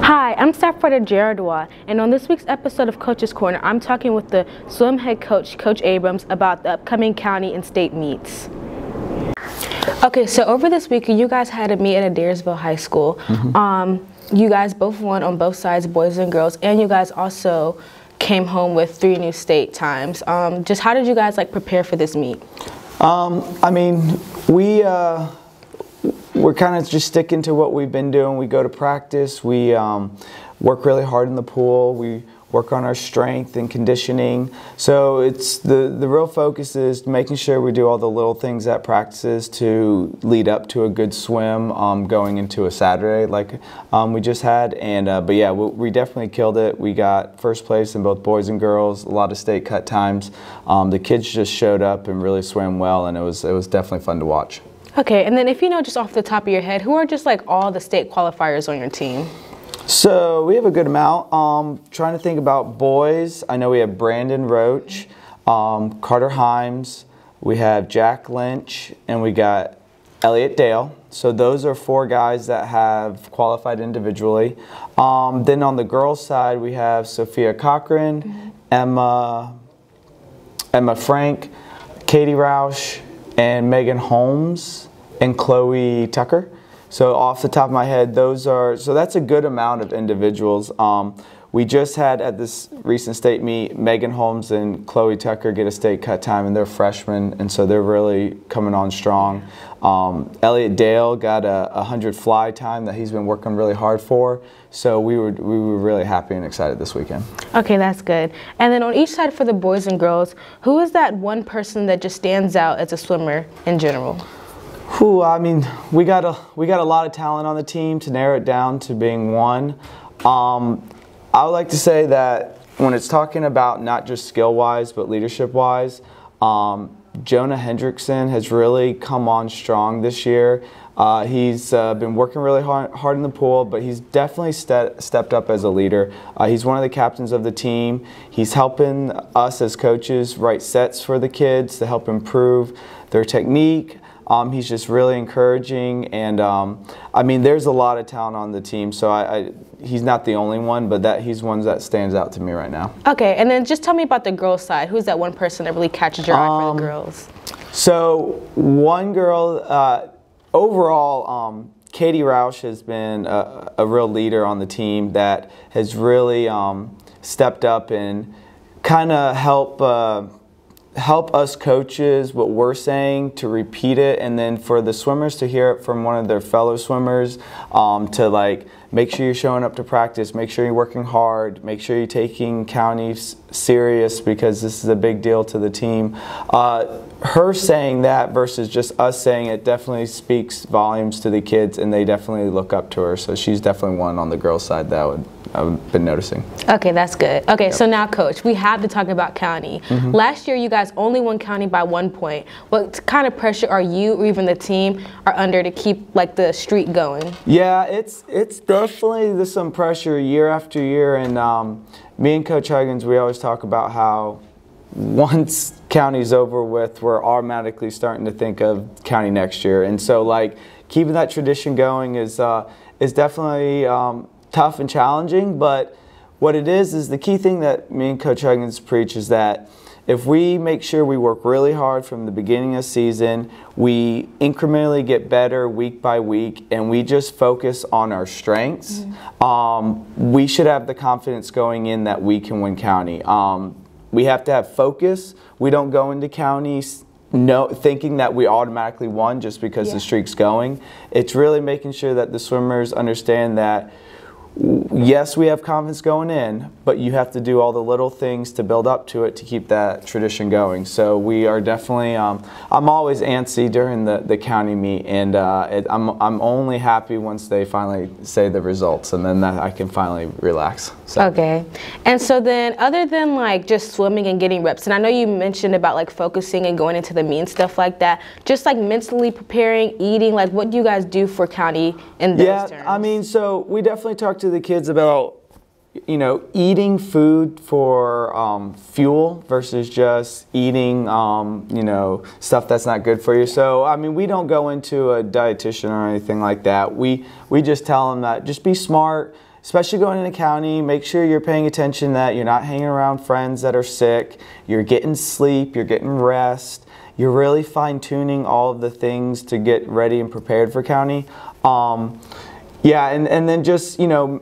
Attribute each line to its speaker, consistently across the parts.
Speaker 1: Hi, I'm staff writer Jae Ardoin, and on this week's episode of Coach's Corner, I'm talking with the swim head coach, Coach Abrams, about the upcoming county and state meets. Okay, so over this week, you guys had a meet at Adairsville High School. You guys both won on both sides, boys and girls, and you guys also came home with 3 new state times. Just how did you guys prepare for this meet?
Speaker 2: I mean, we're kind of just sticking to what we've been doing. We go to practice, we work really hard in the pool, we work on our strength and conditioning. So it's the real focus is making sure we do all the little things at practices to lead up to a good swim going into a Saturday like we just had. And but yeah, we definitely killed it. We got first place in both boys and girls, a lot of state cut times. The kids just showed up and really swam well, and it was definitely fun to watch.
Speaker 1: Okay, and then if you know just off the top of your head, who are just all the state qualifiers on your team?
Speaker 2: So we have a good amount. Trying to think about boys, I know we have Brandon Roach, Carter Himes, we have Jack Lynch, and we got Elliot Dale. So those are 4 guys that have qualified individually. Then on the girls' side, we have Sophia Cochran, Emma Frank, Katie Roush, and Megan Holmes, and Chloe Tucker. So off the top of my head, so that's a good amount of individuals. We just had at this recent state meet, Megan Holmes and Chloe Tucker get a state cut time, and they're freshmen, and so they're really coming on strong. Elliot Dale got a 100 fly time that he's been working really hard for. So we were really happy and excited this weekend. Okay,
Speaker 1: that's good. And then on each side for the boys and girls, who is that one person that just stands out as a swimmer in general?
Speaker 2: I mean, we got a lot of talent on the team. To narrow it down to being one, I would like to say that when it's talking about not just skill-wise but leadership-wise, Jonah Hendrickson has really come on strong this year. He's been working really hard in the pool, but he's definitely stepped up as a leader. He's one of the captains of the team. He's helping us as coaches write sets for the kids to help improve their technique. He's just really encouraging, and I mean, there's a lot of talent on the team, so he's not the only one, but he's one that stands out to me right now.
Speaker 1: Okay, and then just tell me about the girls' side. Who's that one person that really catches your eye for the girls?
Speaker 2: So one girl, overall, Katie Roush has been a real leader on the team that has really stepped up and kind of help us coaches what we're saying to repeat it, and then for the swimmers to hear it from one of their fellow swimmers, to make sure you're showing up to practice, make sure you're working hard, make sure you're taking counties serious because this is a big deal to the team. Her saying that versus just us saying it definitely speaks volumes to the kids, and they definitely look up to her. So she's definitely one on the girls' side that I've been noticing.
Speaker 1: Okay, that's good. Okay, yep. So now, Coach, we have to talk about county. Last year, you guys only won county by 1 point. What kind of pressure are you or even the team are under to keep the streak going?
Speaker 2: Yeah, it's definitely there's some pressure year after year, and me and Coach Huggins, we always talk about how once county's over with, we're automatically starting to think of county next year, and so keeping that tradition going is definitely tough and challenging. But what it is the key thing that me and Coach Huggins preach is that if we make sure we work really hard from the beginning of the season, we incrementally get better week by week, and we just focus on our strengths, we should have the confidence going in that we can win county. We have to have focus. We don't go into counties thinking that we automatically won just because the streak's going. It's really making sure that the swimmers understand that yes, we have confidence going in, but you have to do all the little things to build up to it to keep that tradition going. So we are definitely, I'm always antsy during the county meet, and I'm only happy once they finally say the results, and then I can finally relax. So.
Speaker 1: Okay. And so then, other than just swimming and getting reps, and I know you mentioned about focusing and going into the meet and stuff like that, just mentally preparing, eating, what do you guys do for county in those terms?
Speaker 2: I mean, so we definitely talk to the kids about eating food for fuel versus just eating stuff that's not good for you. So I mean, we don't go into a dietitian or anything like that. We just tell them that just be smart, especially going into county, make sure you're paying attention that you're not hanging around friends that are sick, you're getting sleep, you're getting rest, you're really fine-tuning all of the things to get ready and prepared for county. Yeah, and then just, you know,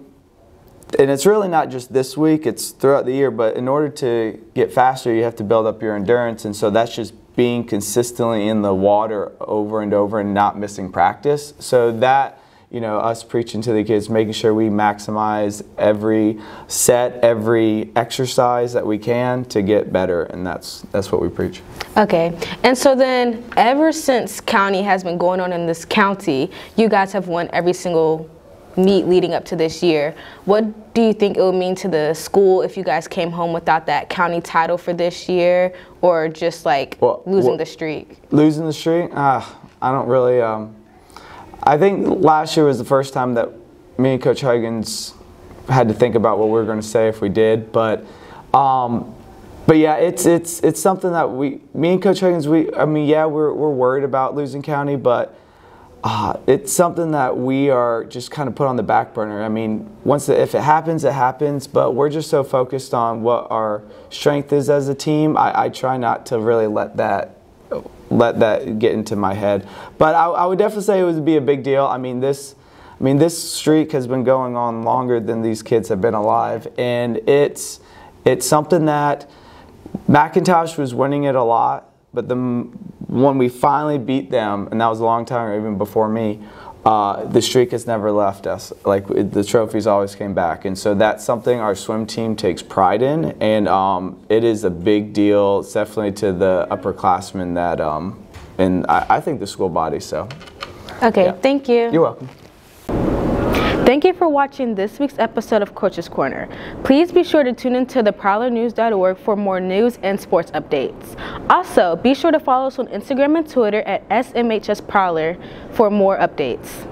Speaker 2: and it's really not just this week, it's throughout the year, but in order to get faster, you have to build up your endurance, and so that's just being consistently in the water over and over and not missing practice. So that, you know, us preaching to the kids, making sure we maximize every set, every exercise that we can to get better, and that's what we preach.
Speaker 1: Okay, and so then ever since county has been going on in this county, you guys have won every single meet leading up to this year. What do you think it would mean to the school if you guys came home without that county title for this year, or just like losing the streak?
Speaker 2: Losing the streak? I don't really, I think last year was the first time that me and Coach Huggins had to think about what we were going to say if we did, but yeah, it's something that me and Coach Huggins, yeah, we're worried about losing county, but it's something that we are just kind of put on the back burner. I mean, if it happens, it happens, but we're just so focused on what our strength is as a team. I try not to really let that get into my head. But I would definitely say it would be a big deal. I mean, this streak has been going on longer than these kids have been alive, and it's something that McIntosh was winning it a lot, but when we finally beat them, and that was a long time, or even before me, the streak has never left us. Like, the trophies always came back, and so that's something our swim team takes pride in, and it is a big deal. It's definitely to the upperclassmen that, and I think the school body. So.
Speaker 1: Okay,
Speaker 2: yeah.
Speaker 1: Thank you.
Speaker 2: You're welcome.
Speaker 1: Thank you for watching this week's episode of Coach's Corner. Please be sure to tune into the prowlernews.org for more news and sports updates. Also, be sure to follow us on Instagram and Twitter at SMHS Prowler for more updates.